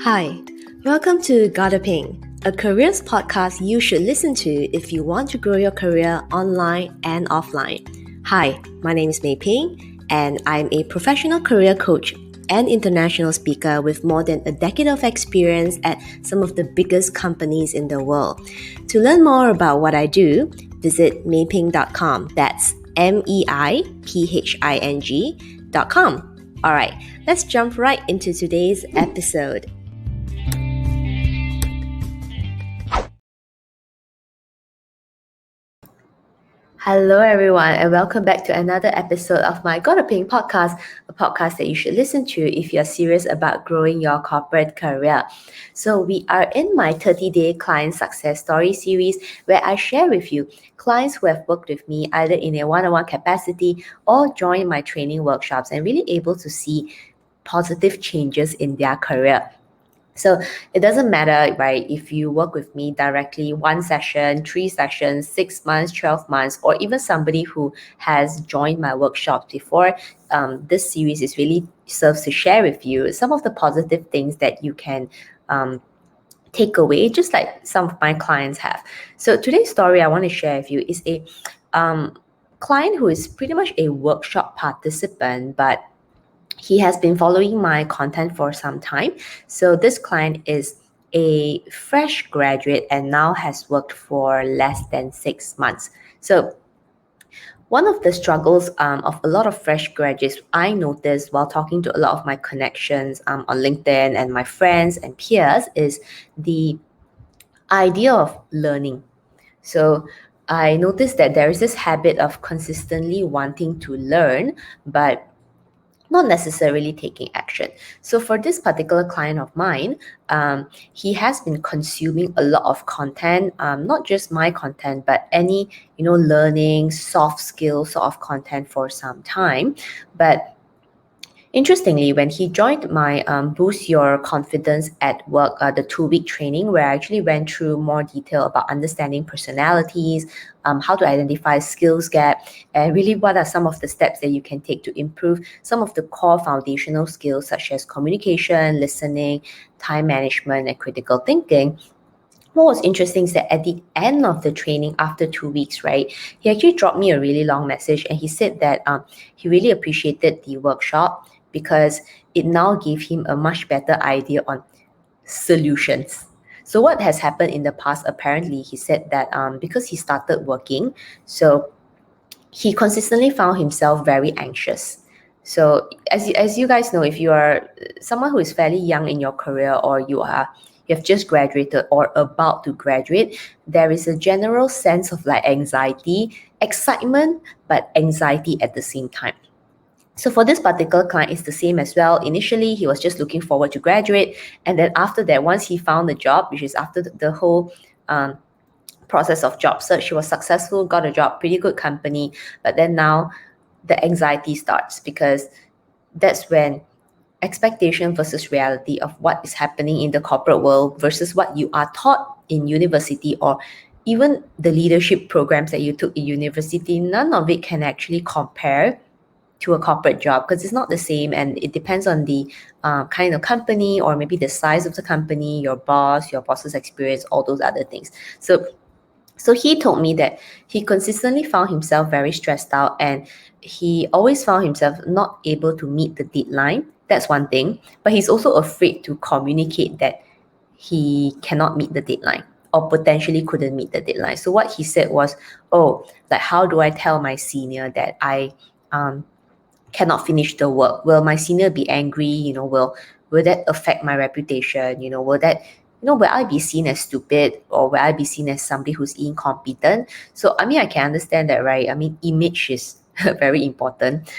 Hi, welcome to Gotta Ping, a careers podcast you should listen to if you want to grow your career online and offline. Hi, my name is Mei Ping, and I'm a professional career coach and international speaker with more than a decade of experience at some of the biggest companies in the world. To learn more about what I do, visit meiping.com. That's meiping.com. All right, let's jump right into today's episode. Hello, everyone, and welcome back to another episode of my Gotta Ping podcast, a podcast that you should listen to if you're serious about growing your corporate career. So, we are in my 30-day client success story series where I share with you clients who have worked with me either in a one-on-one capacity or joined my training workshops and really able to see positive changes in their career. So it doesn't matter, right, if you work with me directly 1 session, 3 sessions, 6 months, 12 months, or even somebody who has joined my workshops before. This series is really serves to share with you some of the positive things that you can take away, just like some of my clients have. So today's story I want to share with you is a client who is pretty much a workshop participant, but he has been following my content for some time. So this client is a fresh graduate and now has worked for less than 6 months. So one of the struggles of a lot of fresh graduates I noticed while talking to a lot of my connections on LinkedIn and my friends and peers is the idea of learning. So I noticed that there is this habit of consistently wanting to learn, but not necessarily taking action. So for this particular client of mine, he has been consuming a lot of content, not just my content, but any learning, soft skill sort of content for some time. But interestingly, when he joined my Boost Your Confidence at Work, the 2-week training, where I actually went through more detail about understanding personalities, how to identify skills gap, and really what are some of the steps that you can take to improve some of the core foundational skills such as communication, listening, time management, and critical thinking. What was interesting is that at the end of the training, after 2 weeks, right, he actually dropped me a really long message, and he said that he really appreciated the workshop because it now gave him a much better idea on solutions. So what has happened in the past, apparently, he said that because he started working, so he consistently found himself very anxious. So as you guys know, if you are someone who is fairly young in your career, or you have just graduated or about to graduate, there is a general sense of like anxiety, excitement, but anxiety at the same time. So for this particular client, it's the same as well. Initially, he was just looking forward to graduate. And then after that, once he found the job, which is after the whole process of job search, he was successful, got a job, pretty good company. But then now the anxiety starts, because that's when expectation versus reality of what is happening in the corporate world versus what you are taught in university, or even the leadership programs that you took in university, none of it can actually compare to a corporate job, because it's not the same, and it depends on the kind of company, or maybe the size of the company, your boss's experience, all those other things. So he told me that he consistently found himself very stressed out, and he always found himself not able to meet the deadline. That's one thing, but he's also afraid to communicate that he cannot meet the deadline, or potentially couldn't meet the deadline. So what he said was, like, how do I tell my senior that I cannot finish the work? Will my senior be angry? Will that affect my reputation? Will I be seen as stupid, or will I be seen as somebody who's incompetent? So I mean, I can understand that, right? I mean, image is very important,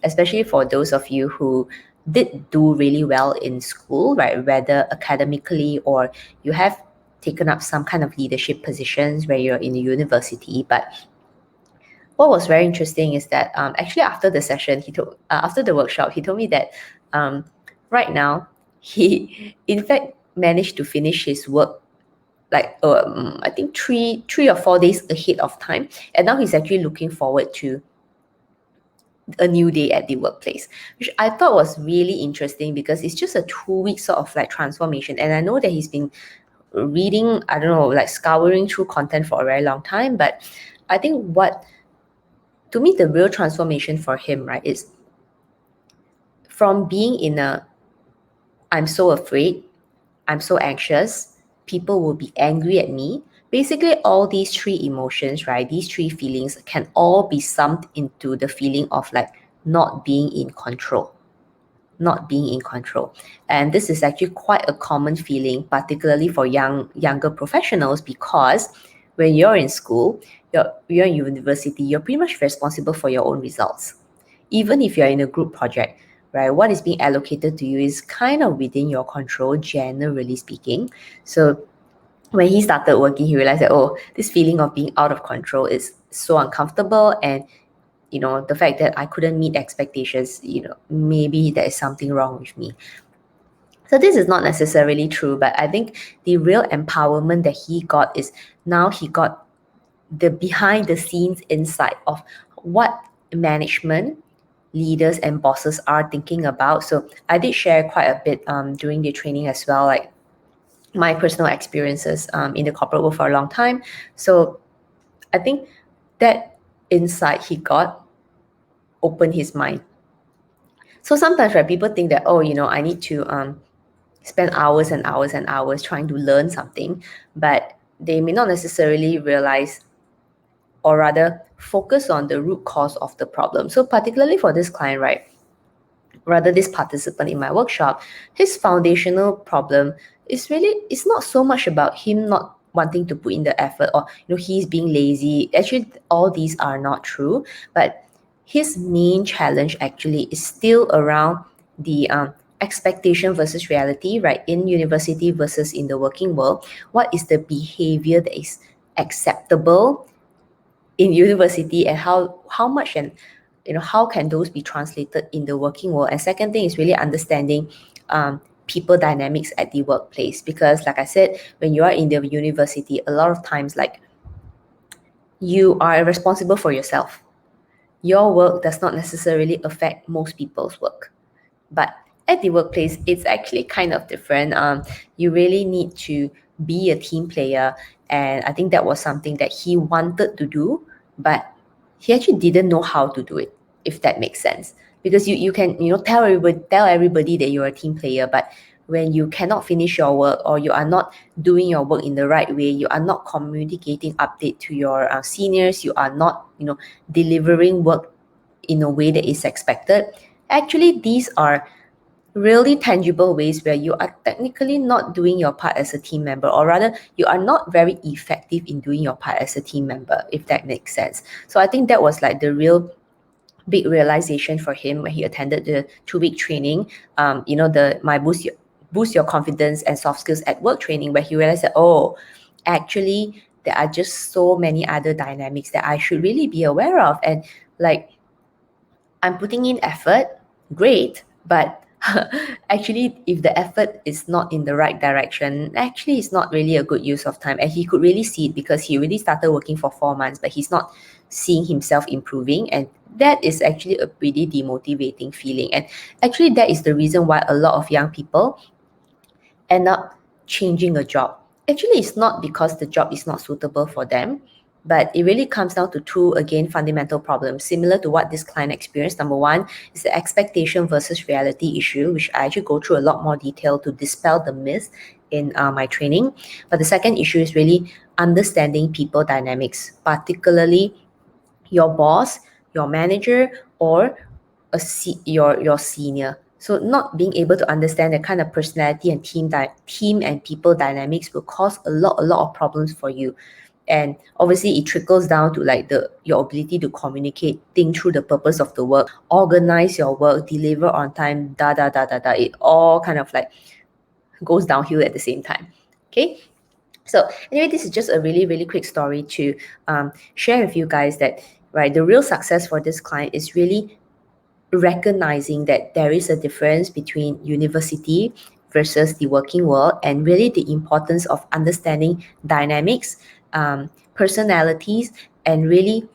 especially for those of you who did do really well in school, right? Whether academically, or you have taken up some kind of leadership positions where you're in the university. But what was very interesting is that actually after the session, after the workshop, he told me that right now he in fact managed to finish his work like I think three or 4 days ahead of time, and now he's actually looking forward to a new day at the workplace, which I thought was really interesting because it's just a 2 week sort of like transformation. And I know that he's been reading, I don't know, like scouring through content for a very long time. But I think to me, the real transformation for him, right, is from being in I'm so afraid, I'm so anxious, people will be angry at me. Basically, all these three emotions, right, these three feelings can all be summed into the feeling of like not being in control. Not being in control. And this is actually quite a common feeling, particularly for younger professionals, because when you're in school, you're in university, you're pretty much responsible for your own results. Even if you're in a group project, right, what is being allocated to you is kind of within your control, generally speaking. So when he started working, he realized that, oh, this feeling of being out of control is so uncomfortable. And the fact that I couldn't meet expectations, maybe there is something wrong with me. So this is not necessarily true, but I think the real empowerment that he got is now he got the behind the scenes insight of what management, leaders, and bosses are thinking about. So I did share quite a bit during the training as well, like my personal experiences in the corporate world for a long time. So I think that insight he got opened his mind. So sometimes, right, people think that, oh, I need to spend hours and hours and hours trying to learn something, but they may not necessarily realize, or rather focus on the root cause of the problem. So particularly for this client, right, rather this participant in my workshop, his foundational problem is really, it's not so much about him not wanting to put in the effort, or he's being lazy. Actually, all these are not true, but his main challenge actually is still around the expectation versus reality, right? In university versus in the working world, what is the behavior that is acceptable in university, and how much, and how can those be translated in the working world? And second thing is really understanding people dynamics at the workplace, because like I said, when you are in the university, a lot of times, like, you are responsible for yourself. Your work does not necessarily affect most people's work, but at the workplace, it's actually kind of different. You really need to be a team player, and I think that was something that he wanted to do, but he actually didn't know how to do it, if that makes sense. Because you can tell everybody that you're a team player, but when you cannot finish your work, or you are not doing your work in the right way, you are not communicating update to your seniors, you are not delivering work in a way that is expected. Actually, these are really tangible ways where you are technically not doing your part as a team member, or rather you are not very effective in doing your part as a team member, if that makes sense. So I think that was like the real big realization for him when he attended the 2 week training, the my boost your confidence and soft skills at work training, where he realized that, oh, actually there are just so many other dynamics that I should really be aware of. And like, I'm putting in effort, great, but actually, if the effort is not in the right direction, actually it's not really a good use of time. And he could really see it, because he already started working for 4 months, but he's not seeing himself improving. And that is actually a pretty demotivating feeling. And actually, that is the reason why a lot of young people end up changing a job. Actually, it's not because the job is not suitable for them, but it really comes down to two, again, fundamental problems, similar to what this client experienced. Number one is the expectation versus reality issue, which I actually go through a lot more detail to dispel the myth in my training. But the second issue is really understanding people dynamics, particularly your boss, your manager, or your senior. So not being able to understand the kind of personality and team and people dynamics will cause a lot of problems for you. And obviously it trickles down to like your ability to communicate, think through the purpose of the work, organize your work, deliver on time, it all kind of like goes downhill at the same time. Okay, so anyway, this is just a really, really quick story to share with you guys that, right, the real success for this client is really recognizing that there is a difference between university versus the working world, and really the importance of understanding dynamics, personalities, and really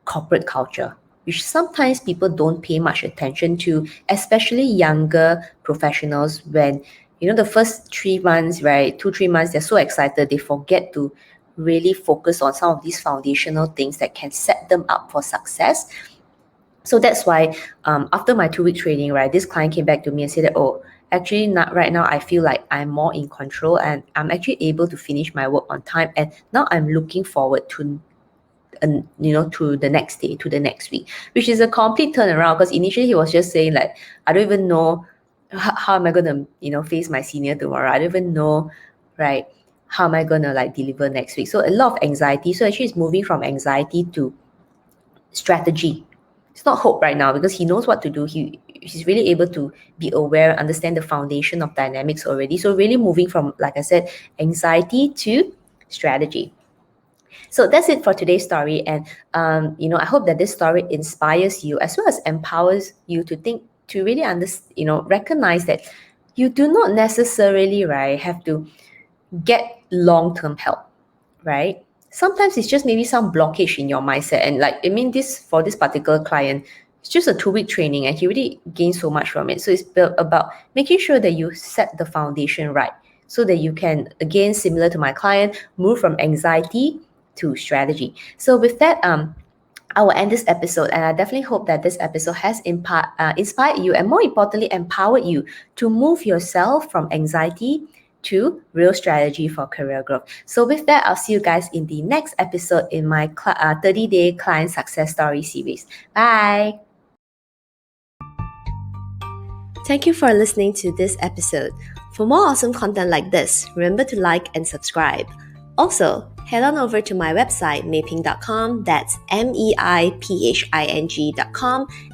corporate culture. which sometimes people don't pay much attention to, especially younger professionals. When the first 3 months, right, 2-3 months, they're so excited they forget to really focus on some of these foundational things that can set them up for success. So that's why after my 2-week training, right, this client came back to me and said that, oh, actually not right now, I feel like I'm more in control and I'm actually able to finish my work on time, and now I'm looking forward to to the next day, to the next week, which is a complete turnaround. Because initially he was just saying like, I don't even know how am I gonna face my senior tomorrow. I don't even know, right, how am I gonna like deliver next week. So a lot of anxiety. So actually it's moving from anxiety to strategy. It's not hope right now because he knows what to do. He's really able to be aware, understand the foundation of dynamics already. So really moving from, like I said, anxiety to strategy. So that's it for today's story. And I hope that this story inspires you as well as empowers you to think, to really recognize that you do not necessarily, right, have to get long-term help, right? Sometimes it's just maybe some blockage in your mindset. And like, I mean, this for this particular client, it's just a 2-week training and he really gained so much from it. So it's about making sure that you set the foundation right so that you can, again, similar to my client, move from anxiety to strategy. So with that, I will end this episode, and I definitely hope that this episode has inspired you and, more importantly, empowered you to move yourself from anxiety to real strategy for career growth. So with that, I'll see you guys in the next episode in my 30-day client success story series. Bye. Thank you for listening to this episode. For more awesome content like this, remember to like and subscribe. Also, head on over to my website, meiping.com, that's meiping.com,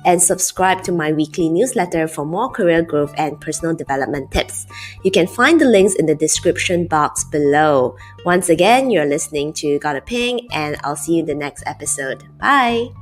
and subscribe to my weekly newsletter for more career growth and personal development tips. You can find the links in the description box below. Once again, you're listening to Gotta Ping, and I'll see you in the next episode. Bye!